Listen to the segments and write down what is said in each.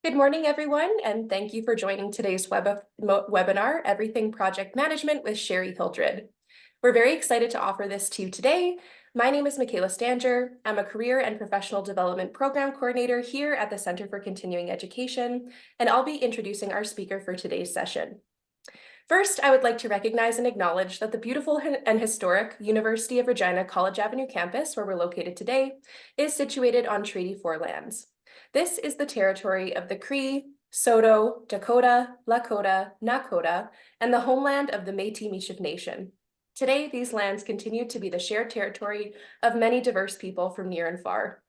Good morning, everyone, and thank you for joining today's webinar, Everything Project Management with Sherry Hildred. We're very excited to offer this to you today. My name is Michaela Stanger. I'm a Career and Professional Development Program Coordinator here at the Center for Continuing Education, and I'll be introducing our speaker for today's session. First, I would like to recognize and acknowledge that the beautiful and historic University of Regina College Avenue campus, where we're located today, is situated on Treaty 4 lands. This is the territory of the Cree, Saulteaux, Dakota, Lakota, Nakota, and the homeland of the Métis-Michif Nation. Today, these lands continue to be the shared territory of many diverse people from near and far.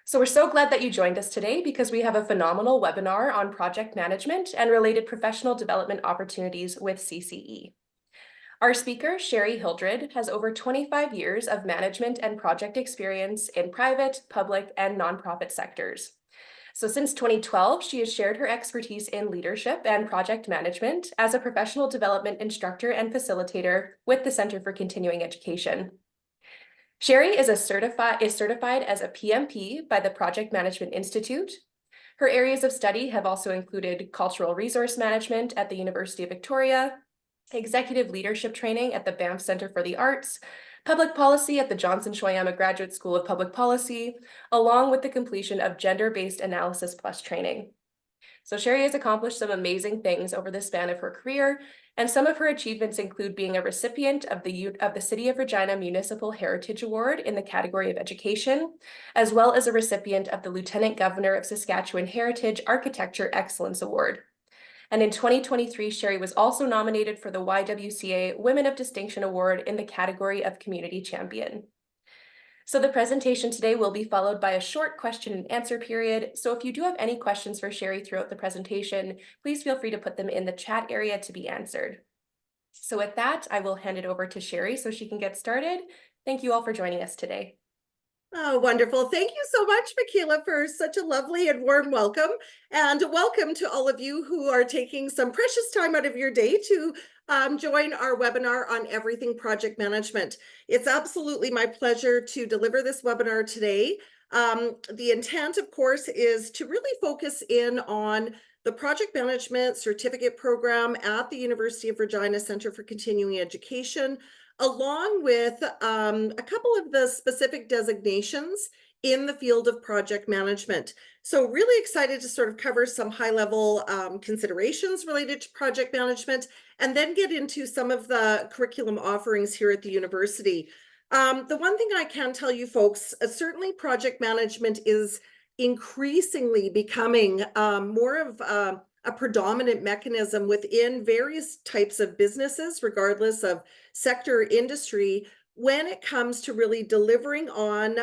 So we're so glad that you joined us today because we have a phenomenal webinar on project management and related professional development opportunities with CCE. Our speaker, Sherry Hildred, has over 25 years of management and project experience in private, public, and nonprofit sectors. So since 2012, she has shared her expertise in leadership and project management as a professional development instructor and facilitator with the Center for Continuing Education. Sherry is certified as a PMP by the Project Management Institute. Her areas of study have also included cultural resource management at the University of Victoria, executive leadership training at the Banff Center for the Arts, public policy at the Johnson Shoyama Graduate School of Public Policy, along with the completion of gender-based analysis plus training. So Sherry has accomplished some amazing things over the span of her career, and some of her achievements include being a recipient of the City of Regina Municipal Heritage Award in the category of education, as well as a recipient of the Lieutenant Governor of Saskatchewan Heritage Architecture Excellence Award. And in 2023, Sherry was also nominated for the YWCA Women of Distinction Award in the category of Community Champion. So the presentation today will be followed by a short question and answer period. So if you do have any questions for Sherry throughout the presentation, please feel free to put them in the chat area to be answered. So with that, I will hand it over to Sherry so she can get started. Thank you all for joining us today. Oh, wonderful. Thank you so much, Michaela, for such a lovely and warm welcome. And welcome to all of you who are taking some precious time out of your day to join our webinar on everything project management. It's absolutely my pleasure to deliver this webinar today. The intent, of course, is to really focus in on the project management certificate program at the University of Regina Center for Continuing Education, along with a couple of the specific designations in the field of project management. So really excited to sort of cover some high-level considerations related to project management, and then get into some of the curriculum offerings here at the university. The one thing I can tell you folks, certainly project management is increasingly becoming more of a predominant mechanism within various types of businesses, regardless of sector or industry, when it comes to really delivering on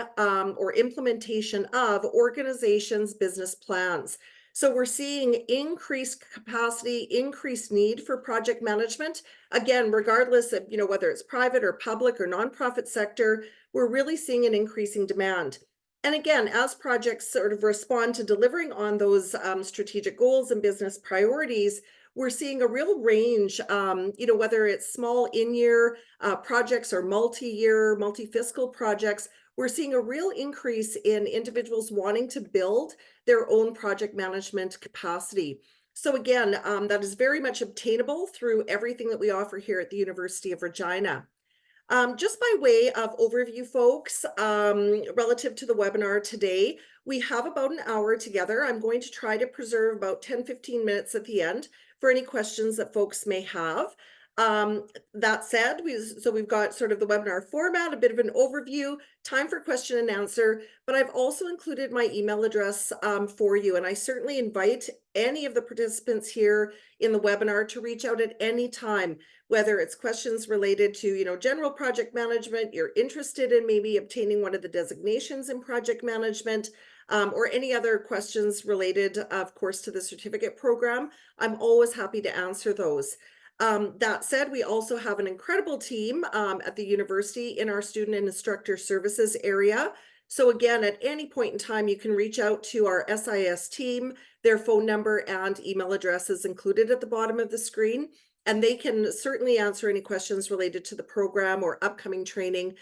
or implementation of organizations' business plans. So we're seeing increased capacity, increased need for project management. Again, regardless of whether it's private or public or nonprofit sector, we're really seeing an increasing demand. And again, as projects sort of respond to delivering on those strategic goals and business priorities, we're seeing a real range, whether it's small in-year projects or multi-year, multi-fiscal projects. We're seeing a real increase in individuals wanting to build their own project management capacity. So again, that is very much obtainable through everything that we offer here at the University of Regina. Just by way of overview, folks, relative to the webinar today, we have about an hour together. I'm going to try to preserve about 10-15 minutes at the end for any questions that folks may have. That said, we've got sort of the webinar format, a bit of an overview, time for question and answer, but I've also included my email address for you. And I certainly invite any of the participants here in the webinar to reach out at any time, whether it's questions related to, general project management, you're interested in maybe obtaining one of the designations in project management, or any other questions related, of course, to the certificate program. I'm always happy to answer those. That said, we also have an incredible team at the university in our student and instructor services area. So again, at any point in time, you can reach out to our SIS team. Their phone number and email address is included at the bottom of the screen. and they can certainly answer any questions related to the program or upcoming training,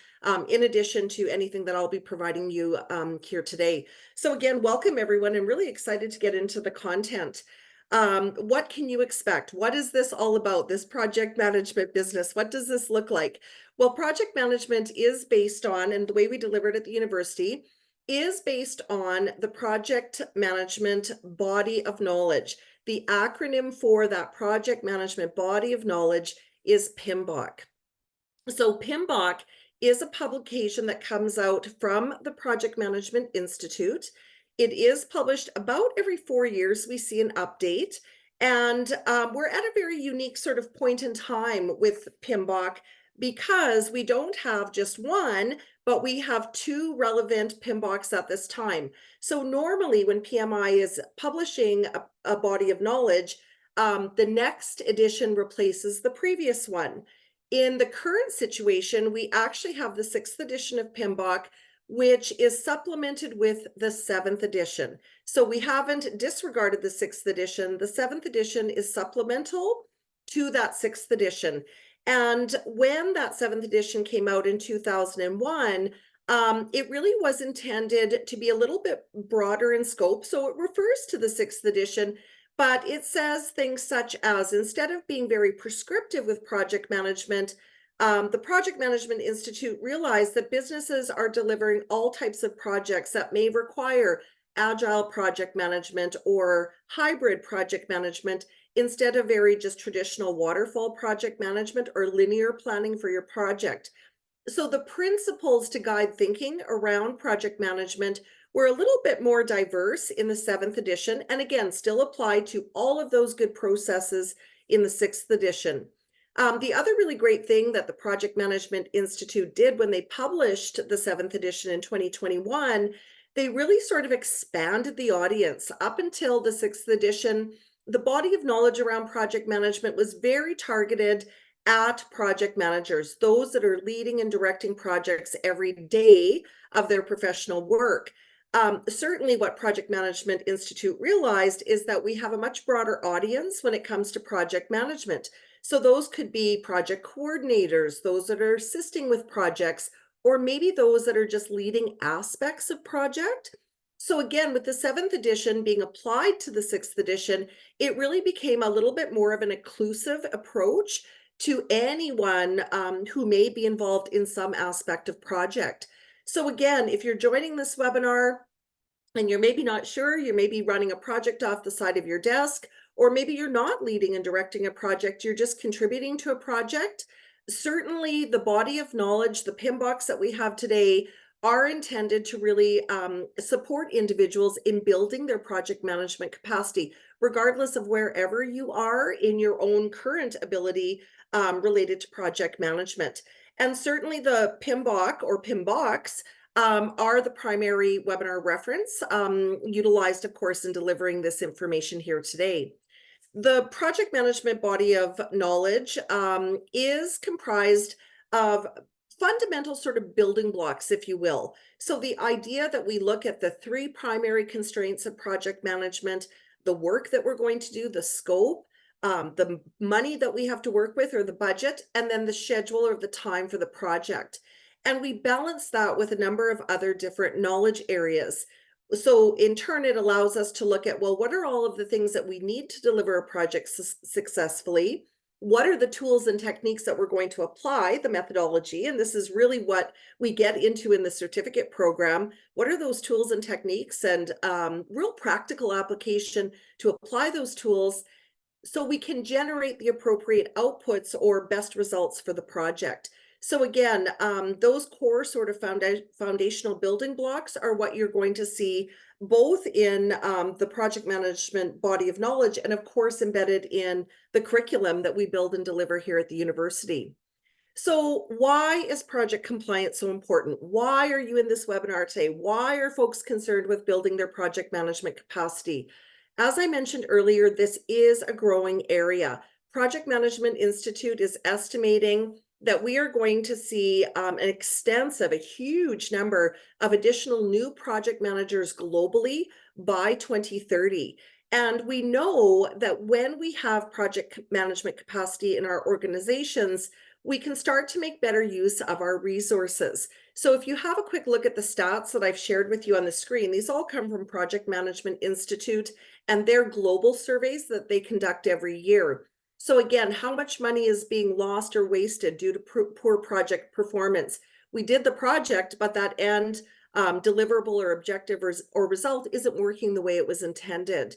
in addition to anything that I'll be providing you here today. So again, welcome everyone. I'm really excited to get into the content. What can you expect? What is this all about, this project management business? What does this look like? Well, project management is based on, and the way we deliver it at the university, is based on the project management body of knowledge. The acronym for that project management body of knowledge is PMBOK. So PMBOK is a publication that comes out from the Project Management Institute. It is published about every 4 years. We see an update, and we're at a very unique sort of point in time with PMBOK because we don't have just one, but we have two relevant PMBOKs at this time. So normally when PMI is publishing a body of knowledge, the next edition replaces the previous one. In the current situation, we actually have the 6th edition of PMBOK, which is supplemented with the 7th edition. So we haven't disregarded the 6th edition. The 7th edition is supplemental to that 6th edition. And when that 7th edition came out in 2001, it really was intended to be a little bit broader in scope. So it refers to the 6th edition, but it says things such as, instead of being very prescriptive with project management, the Project Management Institute realized that businesses are delivering all types of projects that may require agile project management or hybrid project management instead of very just traditional waterfall project management or linear planning for your project. So the principles to guide thinking around project management were a little bit more diverse in the 7th edition, and again, still apply to all of those good processes in the 6th edition. The other really great thing that the Project Management Institute did when they published the 7th edition in 2021, they really sort of expanded the audience. Up until the 6th edition, the body of knowledge around project management was very targeted at project managers, those that are leading and directing projects every day of their professional work. Certainly what Project Management Institute realized is that we have a much broader audience when it comes to project management. So those could be project coordinators, those that are assisting with projects, or maybe those that are just leading aspects of project. So again, with the 7th edition being applied to the 6th edition, it really became a little bit more of an inclusive approach to anyone who may be involved in some aspect of project. So again, if you're joining this webinar and you're maybe not sure, you may be running a project off the side of your desk, or maybe you're not leading and directing a project, you're just contributing to a project, certainly the body of knowledge, the PMBOKs that we have today are intended to really support individuals in building their project management capacity, regardless of wherever you are in your own current ability related to project management. And certainly the PMBOK or PMBOKs are the primary webinar reference utilized, of course, in delivering this information here today. The project management body of knowledge is comprised of fundamental sort of building blocks, if you will. So the idea that we look at the 3 primary constraints of project management, the work that we're going to do, the scope, the money that we have to work with or the budget, and then the schedule or the time for the project. And we balance that with a number of other different knowledge areas. So in turn, it allows us to look at, well, what are all of the things that we need to deliver a project successfully? What are the tools and techniques that we're going to apply, the methodology? And this is really what we get into in the certificate program. What are those tools and techniques and real practical application to apply those tools so we can generate the appropriate outputs or best results for the project? So again, those core sort of foundational building blocks are what you're going to see both in the project management body of knowledge and of course embedded in the curriculum that we build and deliver here at the university. So why is project compliance so important? Why are you in this webinar today? Why are folks concerned with building their project management capacity? As I mentioned earlier, this is a growing area. Project Management Institute is estimating that we are going to see an extensive, a huge number of additional new project managers globally by 2030. And we know that when we have project management capacity in our organizations, we can start to make better use of our resources. So if you have a quick look at the stats that I've shared with you on the screen, these all come from Project Management Institute and their global surveys that they conduct every year. So again, how much money is being lost or wasted due to poor project performance? We did the project, but that end deliverable or objective or result isn't working the way it was intended.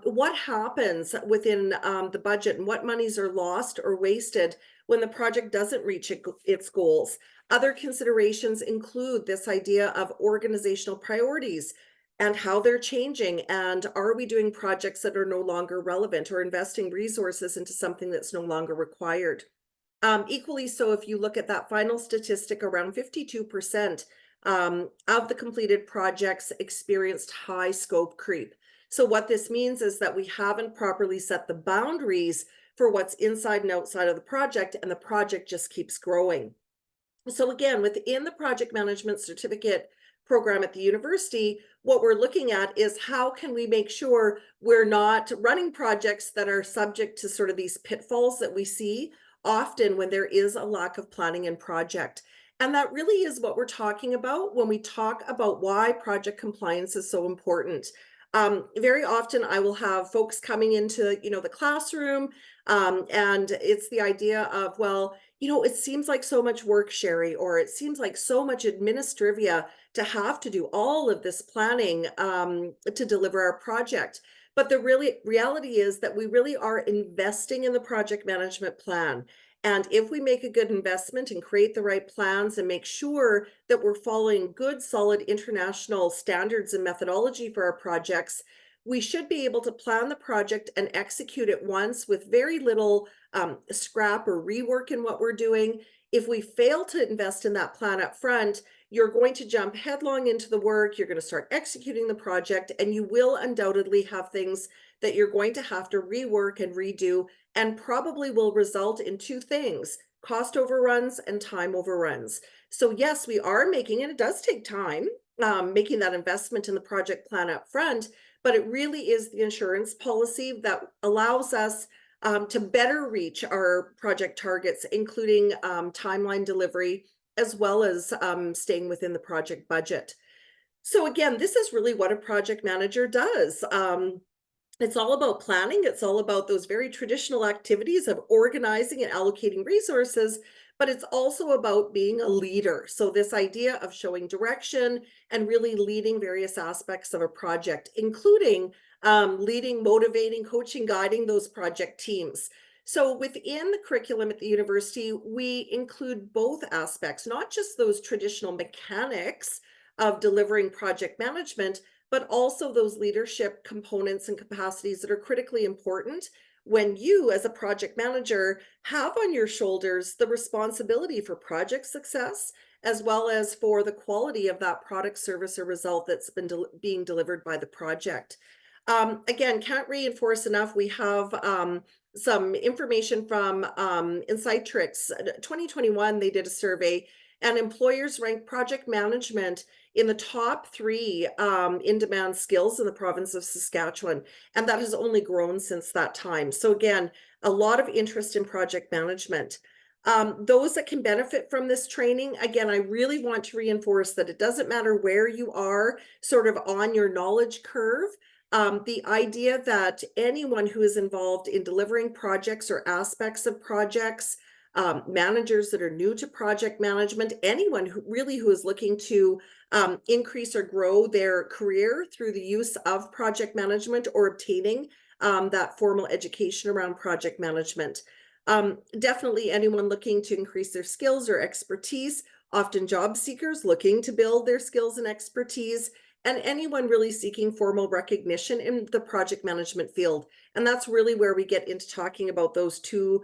What happens within the budget and what monies are lost or wasted when the project doesn't reach its goals? Other considerations include this idea of organizational priorities and how they're changing. And are we doing projects that are no longer relevant or investing resources into something that's no longer required? Equally so, if you look at that final statistic, around 52% of the completed projects experienced high scope creep. So what this means is that we haven't properly set the boundaries for what's inside and outside of the project, and the project just keeps growing. So again, within the project management certificate program at the university, what we're looking at is how can we make sure we're not running projects that are subject to sort of these pitfalls that we see often when there is a lack of planning in project. And that really is what we're talking about when we talk about why project compliance is so important. Very often I will have folks coming into, the classroom, and it's the idea of, well, it seems like so much work, Sherry, or it seems like so much administrivia to have to do all of this planning to deliver our project. But the reality is that we really are investing in the project management plan. And if we make a good investment and create the right plans and make sure that we're following good, solid international standards and methodology for our projects, we should be able to plan the project and execute it once with very little scrap or rework in what we're doing. If we fail to invest in that plan up front, you're going to jump headlong into the work, you're going to start executing the project, and you will undoubtedly have things that you're going to have to rework and redo, and probably will result in two things: cost overruns and time overruns. So yes, we are making, and it does take time, making that investment in the project plan up front, but it really is the insurance policy that allows us to better reach our project targets, including timeline delivery, as well as staying within the project budget. So again, this is really what a project manager does. It's all about planning. It's all about those very traditional activities of organizing and allocating resources, but it's also about being a leader. So this idea of showing direction and really leading various aspects of a project, including leading, motivating, coaching, guiding those project teams. So within the curriculum at the university, we include both aspects, not just those traditional mechanics of delivering project management, but also those leadership components and capacities that are critically important when you, as a project manager, have on your shoulders the responsibility for project success, as well as for the quality of that product, service, or result that's been being delivered by the project. Again, can't reinforce enough. We have some information from Insightrix. 2021, they did a survey, and employers ranked project management in the top 3 in-demand skills in the province of Saskatchewan, and that has only grown since that time. So again, a lot of interest in project management. Those that can benefit from this training, again, I really want to reinforce that it doesn't matter where you are sort of on your knowledge curve. The idea that anyone who is involved in delivering projects or aspects of projects, managers that are new to project management, anyone who is looking to increase or grow their career through the use of project management or obtaining that formal education around project management. Definitely anyone looking to increase their skills or expertise, often job seekers looking to build their skills and expertise, and anyone really seeking formal recognition in the project management field. And that's really where we get into talking about those two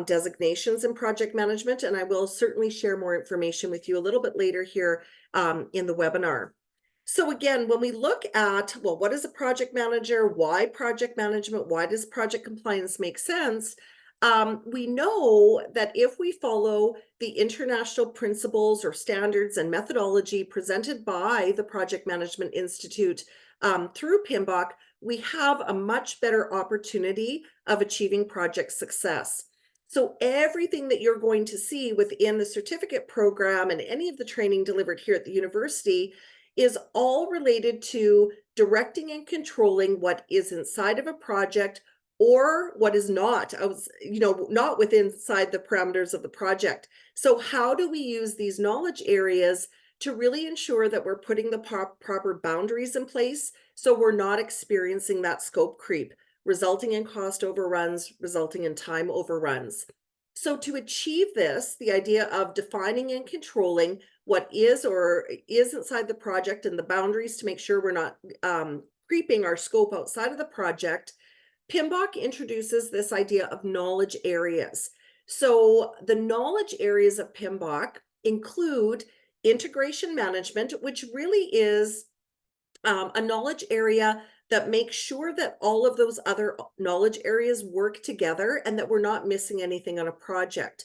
designations in project management. And I will certainly share more information with you a little bit later here in the webinar. So again, when we look at, well, what is a project manager? Why project management? Why does project compliance make sense? We know that if we follow the international principles or standards and methodology presented by the Project Management Institute through PMBOK, we have a much better opportunity of achieving project success. So everything that you're going to see within the certificate program and any of the training delivered here at the university is all related to directing and controlling what is inside of a project or what is not, not within inside the parameters of the project. So how do we use these knowledge areas to really ensure that we're putting the proper boundaries in place so we're not experiencing that scope creep, resulting in cost overruns, resulting in time overruns. So to achieve this, the idea of defining and controlling what is or is inside the project and the boundaries to make sure we're not creeping our scope outside of the project, PMBOK introduces this idea of knowledge areas. So the knowledge areas of PMBOK include integration management, which really is a knowledge area that makes sure that all of those other knowledge areas work together and that we're not missing anything on a project.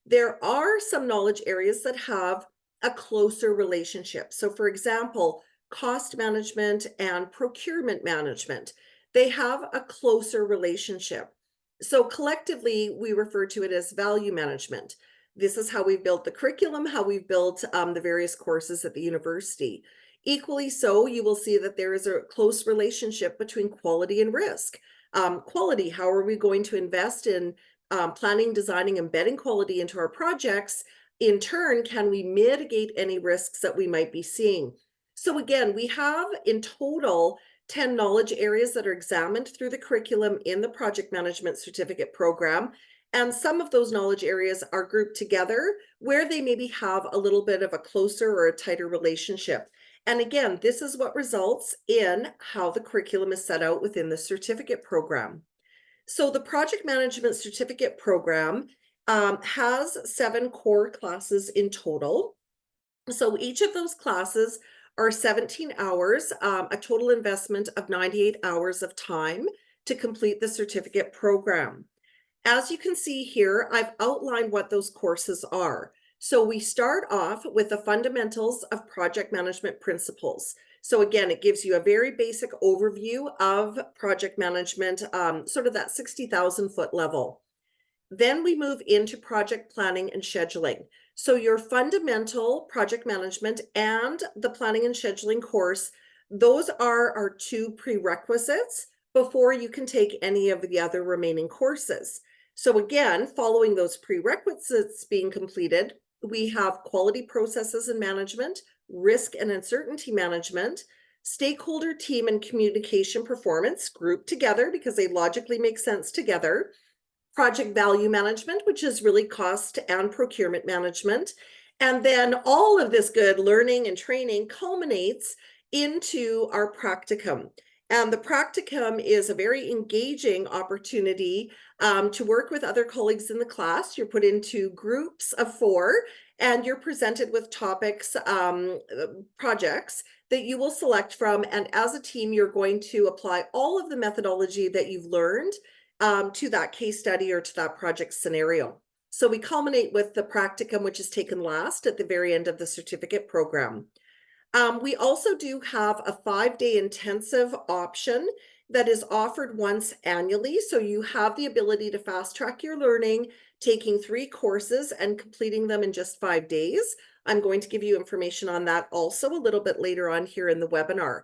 There are some knowledge areas that have a closer relationship. So for example, cost management and procurement management, they have a closer relationship. So collectively, we refer to it as value management. This is how we've built the curriculum, how we've built the various courses at the university. Equally so, you will see that there is a close relationship between quality and risk. Quality, how are we going to invest in planning, designing, embedding quality into our projects? In turn, can we mitigate any risks that we might be seeing? So again, we have in total 10 knowledge areas that are examined through the curriculum in the project management certificate program. And some of those knowledge areas are grouped together where they maybe have a little bit of a closer or a tighter relationship. And again, this is what results in how the curriculum is set out within the certificate program. So the project management certificate program has 7 core classes in total. So each of those classes are 17 hours, a total investment of 98 hours of time to complete the certificate program. As you can see here, I've outlined what those courses are. So we start off with the fundamentals of project management principles. So again, it gives you a very basic overview of project management, sort of that 60,000 foot level. Then we move into project planning and scheduling. So your fundamental project management and the planning and scheduling course, those are our 2 prerequisites before you can take any of the other remaining courses. So again, following those prerequisites being completed, we have quality processes and management, risk and uncertainty management, stakeholder team and communication performance grouped together because they logically make sense together, project value management, which is really cost and procurement management. And then all of this good learning and training culminates into our practicum. And the practicum is a very engaging opportunity to work with other colleagues in the class. You're put into groups of 4 and you're presented with topics, projects that you will select from. And as a team, you're going to apply all of the methodology that you've learned to that case study or to that project scenario. So we culminate with the practicum, which is taken last at the very end of the certificate program. We also do have a 5-day intensive option that is offered once annually. So you have the ability to fast track your learning, taking 3 courses and completing them in just 5 days. I'm going to give you information on that also a little bit later on here in the webinar.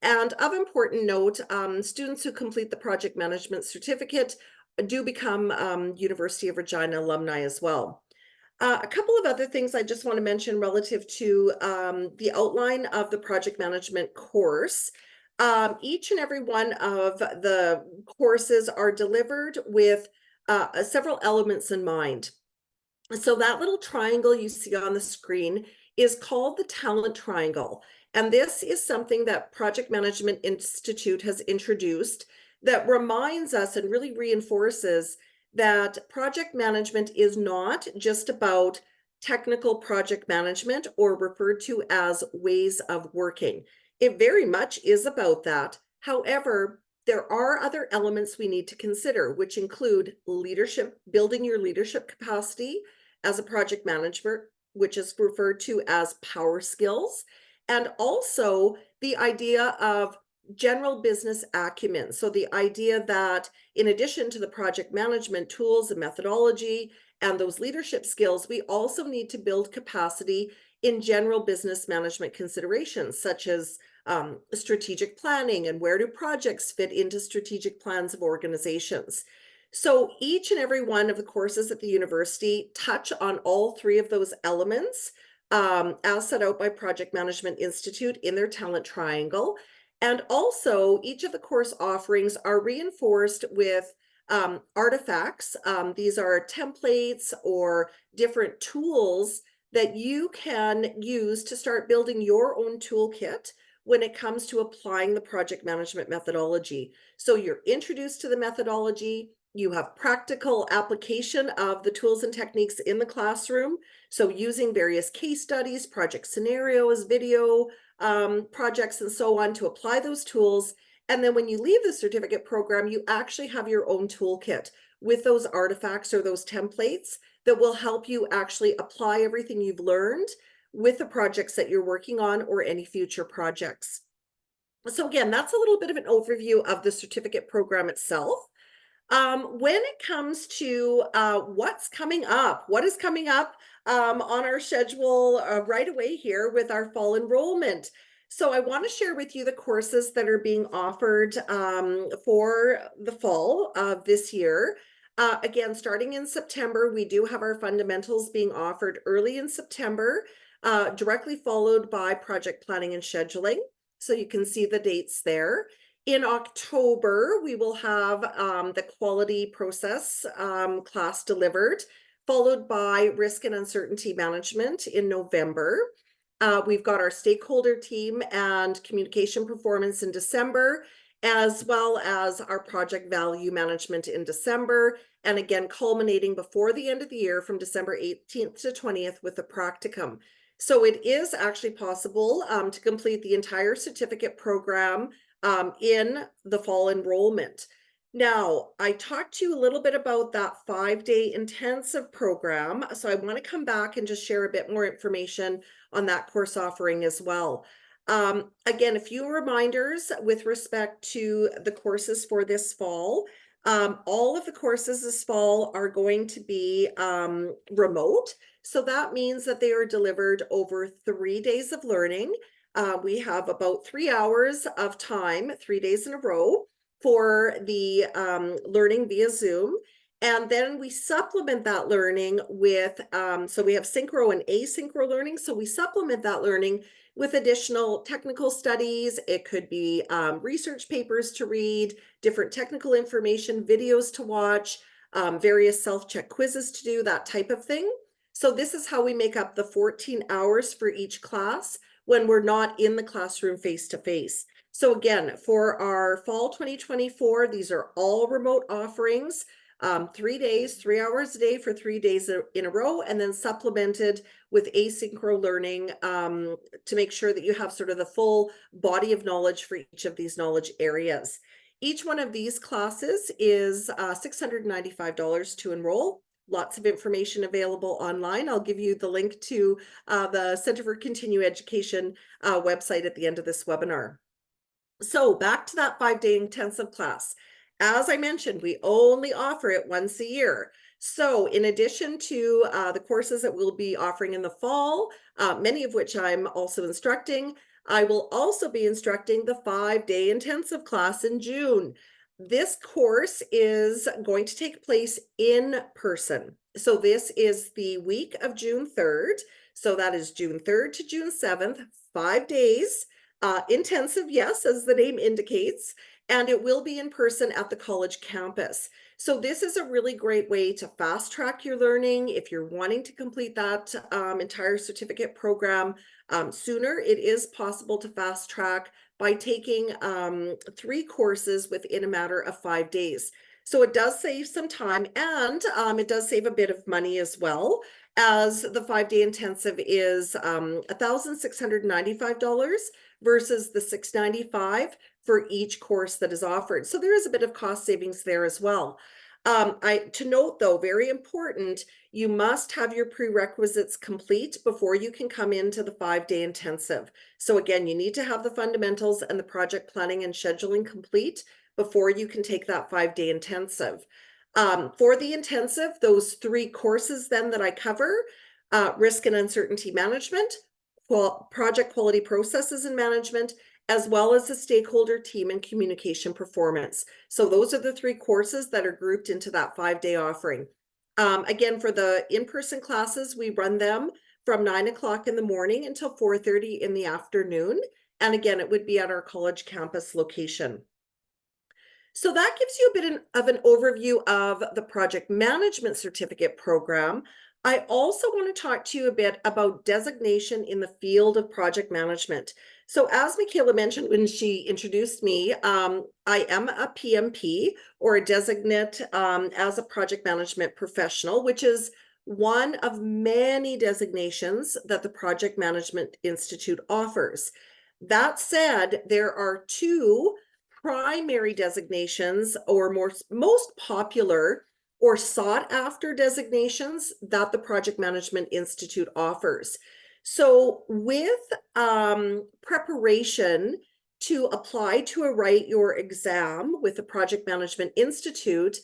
And of important note, students who complete the project management certificate do become University of Regina alumni as well. A couple of other things I just want to mention relative to the outline of the project management course. Each and every one of the courses are delivered with several elements in mind. So that little triangle you see on the screen is called the talent triangle. And this is something that Project Management Institute has introduced that reminds us and really reinforces that project management is not just about technical project management or referred to as ways of working. It very much is about that. However, There are other elements we need to consider, which include leadership, building your leadership capacity as a project manager, which is referred to as power skills, and also the idea of general business acumen. So the idea that in addition to the project management tools and methodology and those leadership skills, we also need to build capacity in general business management considerations, such as strategic planning and where do projects fit into strategic plans of organizations. So each and every one of the courses at the university touch on all three of those elements as set out by Project Management Institute in their talent triangle. And also each of the course offerings are reinforced with artifacts. These are templates or different tools that you can use to start building your own toolkit when it comes to applying the project management methodology. So you're introduced to the methodology, you have practical application of the tools and techniques in the classroom. So using various case studies, project scenarios, video projects, and so on to apply those tools. And then when you leave the certificate program, you actually have your own toolkit with those artifacts or those templates that will help you actually apply everything you've learned with the projects that you're working on or any future projects. So again, that's a little bit of an overview of the certificate program itself. When it comes to what's coming up, what is coming up on our schedule right away here with our fall enrollment. So I want to share with you the courses that are being offered for the fall of this year. Again, starting in September, we do have our fundamentals being offered early in September, directly followed by project planning and scheduling. So you can see the dates there. In October, we will have the quality process class delivered, followed by risk and uncertainty management in November. We've got our stakeholder team and communication performance in December, as well as our project value management in December, and again, culminating before the end of the year from December 18th to 20th with the practicum. So it is actually possible to complete the entire certificate program in the fall enrollment. Now, I talked to you a little bit about that 5-day intensive program, so I want to come back and just share a bit more information on that course offering as well. Again, a few reminders with respect to the courses for this fall. All of the courses this fall are going to be remote, so that means that they are delivered over 3 days of learning. We have about 3 hours of time, 3 days in a row for the learning via Zoom. And then we supplement that learning with, so we have synchro and asynchro learning. So we supplement that learning with additional technical studies. It could be research papers to read, different technical information, videos to watch, various self-check quizzes to do, that type of thing. So this is how we make up the 14 hours for each class when we're not in the classroom face-to-face. So again, for our fall 2024, these are all remote offerings, 3 days, 3 hours a day for 3 days in a row, and then supplemented with asynchro learning to make sure that you have sort of the full body of knowledge for each of these knowledge areas. Each one of these classes is $695 to enroll. Lots of information available online. I'll give you the link to the Center for Continuing Education website at the end of this webinar. So back to that 5-day intensive class. As I mentioned, we only offer it once a year. So in addition to the courses that we'll be offering in the fall, many of which I'm also instructing, I will also be instructing the 5-day intensive class in June. This course is going to take place in person. So this is the week of June 3rd. So that is June 3rd to June 7th, 5 days. Intensive, yes, as the name indicates, and it will be in person at the college campus. So this is a really great way to fast track your learning. If you're wanting to complete that entire certificate program sooner, it is possible to fast track by taking 3 courses within a matter of 5 days. So it does save some time, and it does save a bit of money as well, as the 5-day intensive is $1,695 versus the $695 for each course that is offered. So there is a bit of cost savings there as well. To note though, very important, you must have your prerequisites complete before you can come into the 5-day intensive. So again, you need to have the fundamentals and the project planning and scheduling complete before you can take that 5-day intensive. For the intensive, those 3 courses then that I cover, risk and uncertainty management, project quality processes and management, as well as the stakeholder team and communication performance. So those are the 3 courses that are grouped into that 5-day offering. Again, for the in-person classes, we run them from 9 o'clock in the morning until 4:30 in the afternoon. And again, it would be at our college campus location. So that gives you a bit of an overview of the project management certificate program. I also want to talk to you a bit about designation in the field of project management. So as Michaela mentioned when she introduced me, I am a PMP, or a designate as a project management professional, which is one of many designations that the Project Management Institute offers. That said, there are 2 primary designations, or most popular or sought after designations that the Project Management Institute offers. So with preparation to apply to write your exam with the Project Management Institute,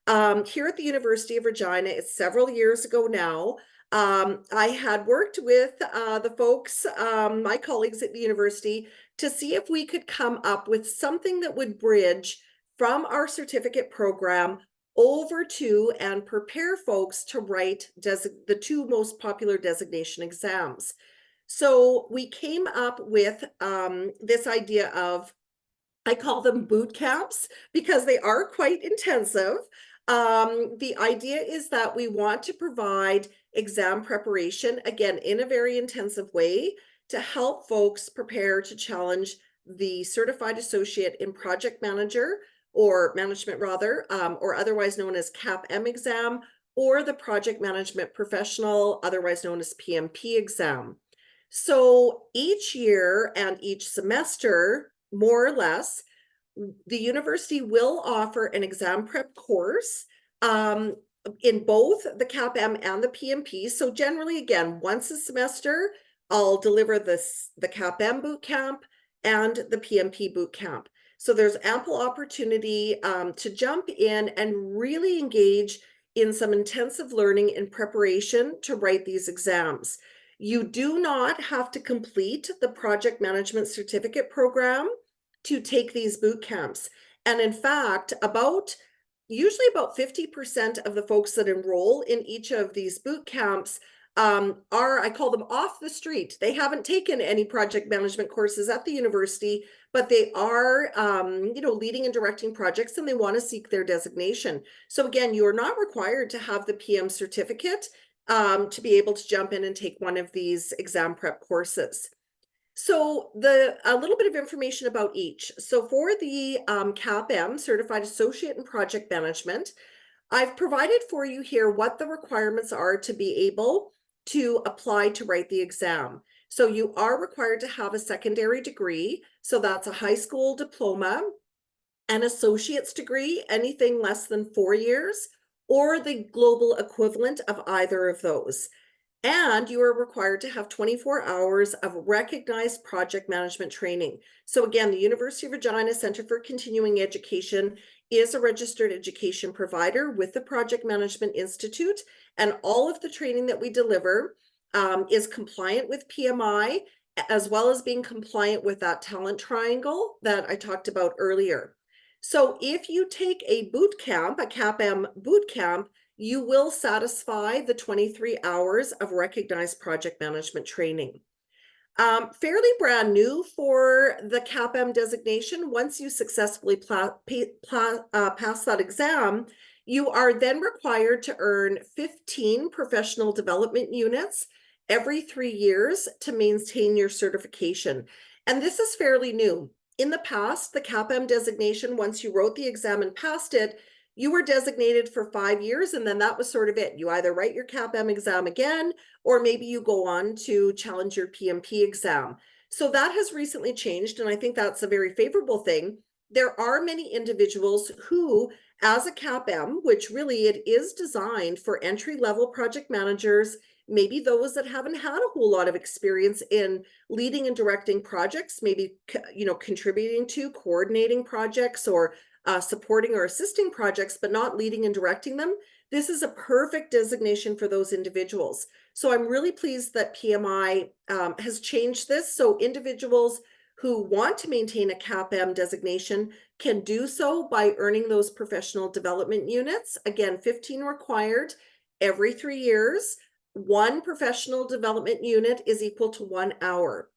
here at the University of Regina, it's several years ago now, I had worked with the folks, my colleagues at the university, to see if we could come up with something that would bridge from our certificate program over to and prepare folks to write the 2 most popular designation exams. So we came up with this idea of, I call them boot camps because they are quite intensive. The idea is that we want to provide exam preparation, again, in a very intensive way, to help folks prepare to challenge the Certified Associate in Project Manager, or Management rather, or otherwise known as CAPM exam, or the Project Management Professional, otherwise known as PMP exam. So each year and each semester, more or less, the university will offer an exam prep course in both the CAPM and the PMP. So generally, again, once a semester, I'll deliver the CAPM boot camp and the PMP boot camp. So there's ample opportunity to jump in and really engage in some intensive learning and preparation to write these exams. You do not have to complete the project management certificate program to take these boot camps. And in fact, usually about 50% of the folks that enroll in each of these boot camps are, I call them, off the street. They haven't taken any project management courses at the university, but they are, leading and directing projects, and they want to seek their designation. So again, you are not required to have the PM certificate to be able to jump in and take one of these exam prep courses. So a little bit of information about each. So for the CAPM, Certified Associate in Project Management, I've provided for you here what the requirements are to be able to apply to write the exam. So you are required to have a secondary degree. So that's a high school diploma, an associate's degree, anything less than 4 years, or the global equivalent of either of those. And you are required to have 24 hours of recognized project management training. So again, the University of Regina Center for Continuing Education is a registered education provider with the Project Management Institute, and all of the training that we deliver is compliant with PMI, as well as being compliant with that talent triangle that I talked about earlier. So if you take a boot camp, a CAPM boot camp, you will satisfy the 23 hours of recognized project management training. Fairly brand new for the CAPM designation. Once you successfully pass that exam, you are then required to earn 15 professional development units every 3 years to maintain your certification. And this is fairly new. In the past, the CAPM designation, once you wrote the exam and passed it, you were designated for 5 years, and then that was sort of it. You either write your CAPM exam again, or maybe you go on to challenge your PMP exam. So that has recently changed, and I think that's a very favorable thing. There are many individuals who, as a CAPM, which really it is designed for entry-level project managers, maybe those that haven't had a whole lot of experience in leading and directing projects, maybe contributing to, coordinating projects, or supporting or assisting projects, but not leading and directing them. This is a perfect designation for those individuals. So I'm really pleased that PMI has changed this. So individuals who want to maintain a CAPM designation can do so by earning those professional development units. Again, 15 required every 3 years. One professional development unit is equal to 1 hour.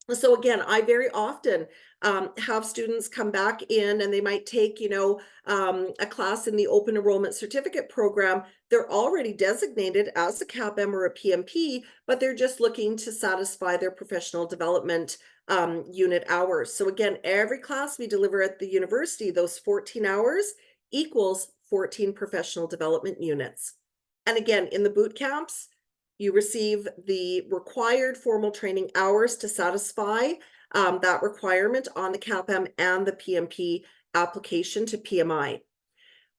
So again, I very often have students come back in and they might take, a class in the open enrollment certificate program. They're already designated as a CAPM or a PMP, but they're just looking to satisfy their professional development unit hours. So again, every class we deliver at the university, those 14 hours equals 14 professional development units. And again, in the boot camps, you receive the required formal training hours to satisfy that requirement on the CAPM and the PMP application to PMI.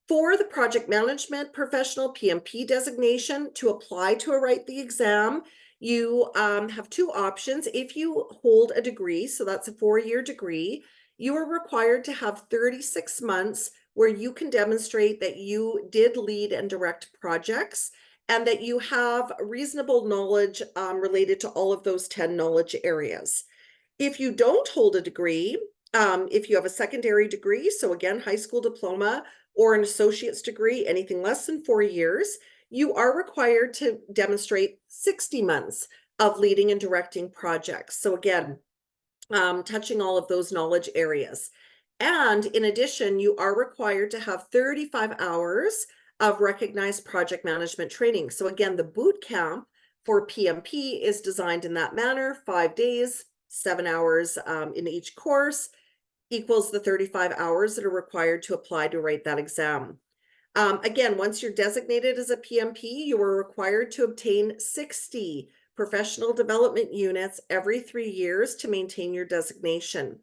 For the project management professional PMP designation to apply to write the exam, you have two options. If you hold a degree, so that's a 4-year degree, you are required to have 36 months where you can demonstrate that you did lead and direct projects and that you have reasonable knowledge related to all of those 10 knowledge areas. If you don't hold a degree, if you have a secondary degree, so again, high school diploma or an associate's degree, anything less than 4 years, you are required to demonstrate 60 months of leading and directing projects. So again, touching all of those knowledge areas. And in addition, you are required to have 35 hours of recognized project management training. So again, the boot camp for PMP is designed in that manner, 5 days, 7 hours in each course equals the 35 hours that are required to apply to write that exam. Again, once you're designated as a PMP, you are required to obtain 60 professional development units every 3 years to maintain your designation.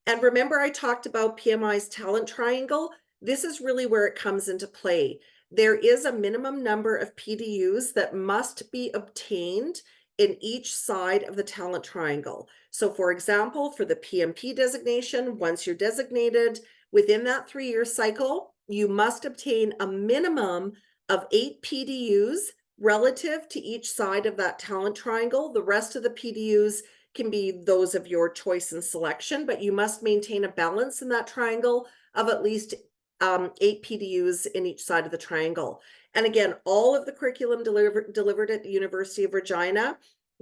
And remember, I talked about PMI's talent triangle. This is really where it comes into play. There is a minimum number of PDUs that must be obtained in each side of the talent triangle. So for example, for the PMP designation, once you're designated within that 3-year cycle, you must obtain a minimum of 8 PDUs relative to each side of that talent triangle. The rest of the PDUs can be those of your choice and selection, but you must maintain a balance in that triangle of at least 8 PDUs in each side of the triangle. And again, all of the curriculum delivered at the University of Regina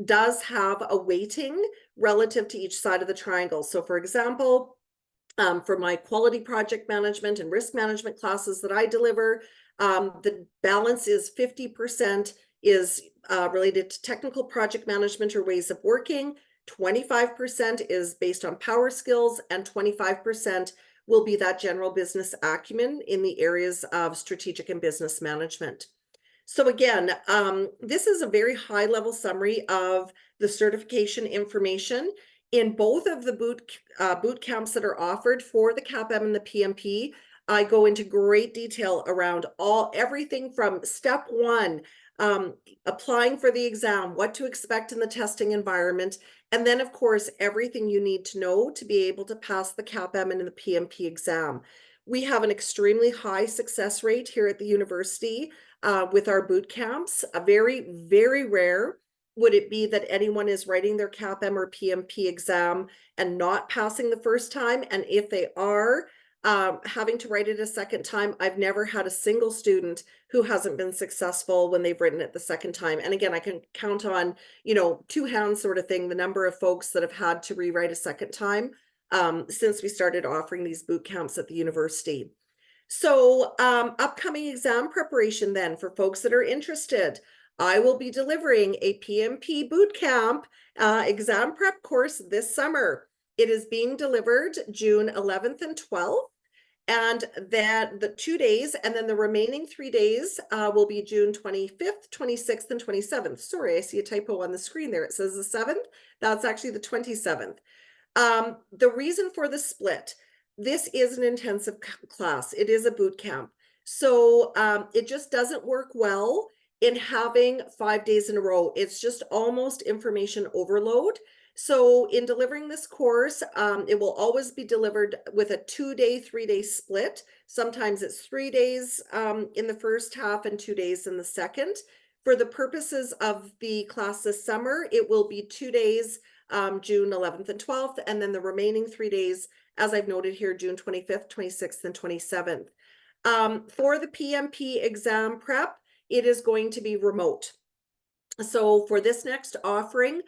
does have a weighting relative to each side of the triangle. So for example, for my quality project management and risk management classes that I deliver, the balance is 50% is related to technical project management or ways of working, 25% is based on power skills, and 25% will be that general business acumen in the areas of strategic and business management. So again, this is a very high level summary of the certification information. In both of the boot camps that are offered for the CAPM and the PMP, I go into great detail around everything from step 1, applying for the exam, what to expect in the testing environment, and then of course, everything you need to know to be able to pass the CAPM and the PMP exam. We have an extremely high success rate here at the university with our boot camps. A very, very rare would it be that anyone is writing their CAPM or PMP exam and not passing the first time. And if they are having to write it a second time, I've never had a single student who hasn't been successful when they've written it the second time. And again, I can count on, 2 hands sort of thing, the number of folks that have had to rewrite a second time since we started offering these boot camps at the university. So upcoming exam preparation then for folks that are interested. I will be delivering a PMP bootcamp exam prep course this summer. It is being delivered June 11th and 12th. And then the 2 days, and then the remaining 3 days will be June 25th, 26th, and 27th. Sorry, I see a typo on the screen there. It says the 7th. That's actually the 27th. The reason for the split, this is an intensive class. It is a boot camp. So it just doesn't work well in having 5 days in a row. It's just almost information overload. So in delivering this course, it will always be delivered with a 2-day, 3-day split. Sometimes it's 3 days in the first half and 2 days in the second. For the purposes of the class this summer, it will be 2 days, June 11th and 12th, and then the remaining 3 days, as I've noted here, June 25th, 26th, and 27th. For the PMP exam prep, it is going to be remote. So for this next offering,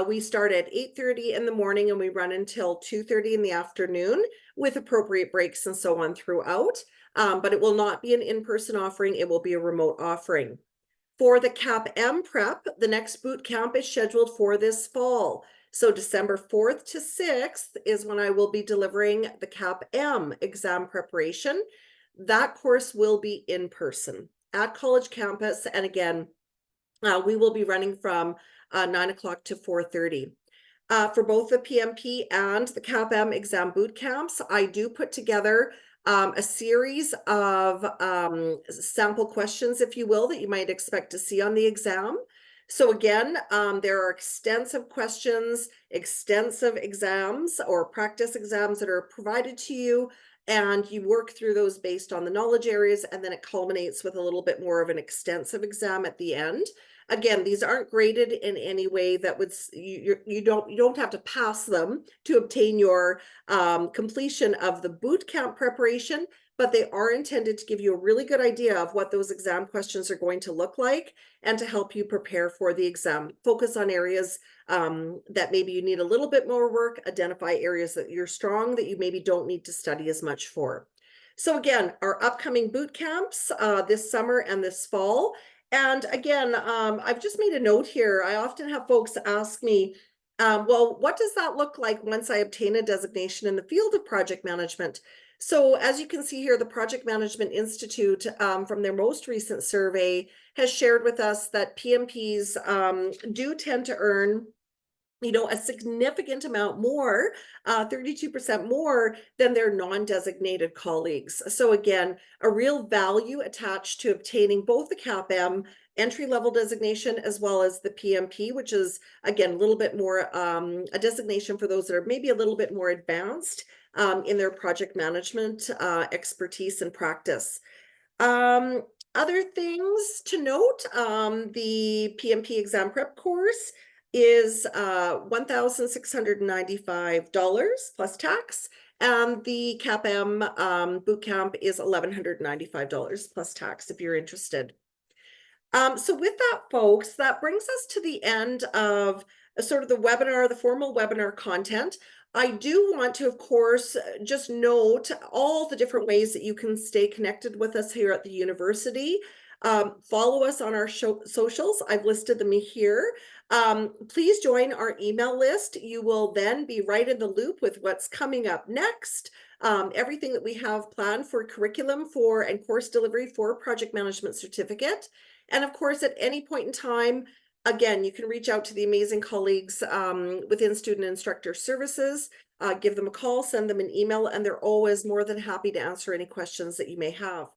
we start at 8:30 in the morning and we run until 2:30 in the afternoon with appropriate breaks and so on throughout. But it will not be an in-person offering, it will be a remote offering. For the CAP-M prep, the next boot camp is scheduled for this fall. So December 4th to 6th is when I will be delivering the CAP-M exam preparation. That course will be in person at college campus. And again, we will be running from 9 o'clock to 4:30. For both the PMP and the CAP-M exam boot camps, I do put together a series of sample questions, if you will, that you might expect to see on the exam. So again, there are extensive questions, extensive exams or practice exams that are provided to you, and you work through those based on the knowledge areas, and then it culminates with a little bit more of an extensive exam at the end. Again, these aren't graded in any way that would you don't have to pass them to obtain your completion of the boot camp preparation, but they are intended to give you a really good idea of what those exam questions are going to look like and to help you prepare for the exam. Focus on areas that maybe you need a little bit more work, identify areas that you're strong that you maybe don't need to study as much for. So again, our upcoming boot camps this summer and this fall. And again, I've just made a note here. I often have folks ask me, well, what does that look like once I obtain a designation in the field of project management? So as you can see here, the Project Management Institute, from their most recent survey, has shared with us that PMPs do tend to earn a significant amount more, 32% more than their non-designated colleagues. So again, a real value attached to obtaining both the CAP-M entry-level designation as well as the PMP, which is, again, a little bit more a designation for those that are maybe a little bit more advanced in their project management expertise and practice. Other things to note, the PMP exam prep course is $1,695 plus tax, and the CAP-M boot camp is $1,195 plus tax if you're interested. So with that, folks, that brings us to the end of sort of the webinar, the formal webinar content. I do want to, of course, just note all the different ways that you can stay connected with us here at the university. Follow us on our socials. I've listed them here. Please join our email list. You will then be right in the loop with what's coming up next. Everything that we have planned for curriculum for and course delivery for Project Management Certificate. And of course, at any point in time, again, you can reach out to the amazing colleagues within Student Instructor Services, give them a call, send them an email, and they're always more than happy to answer any questions that you may have.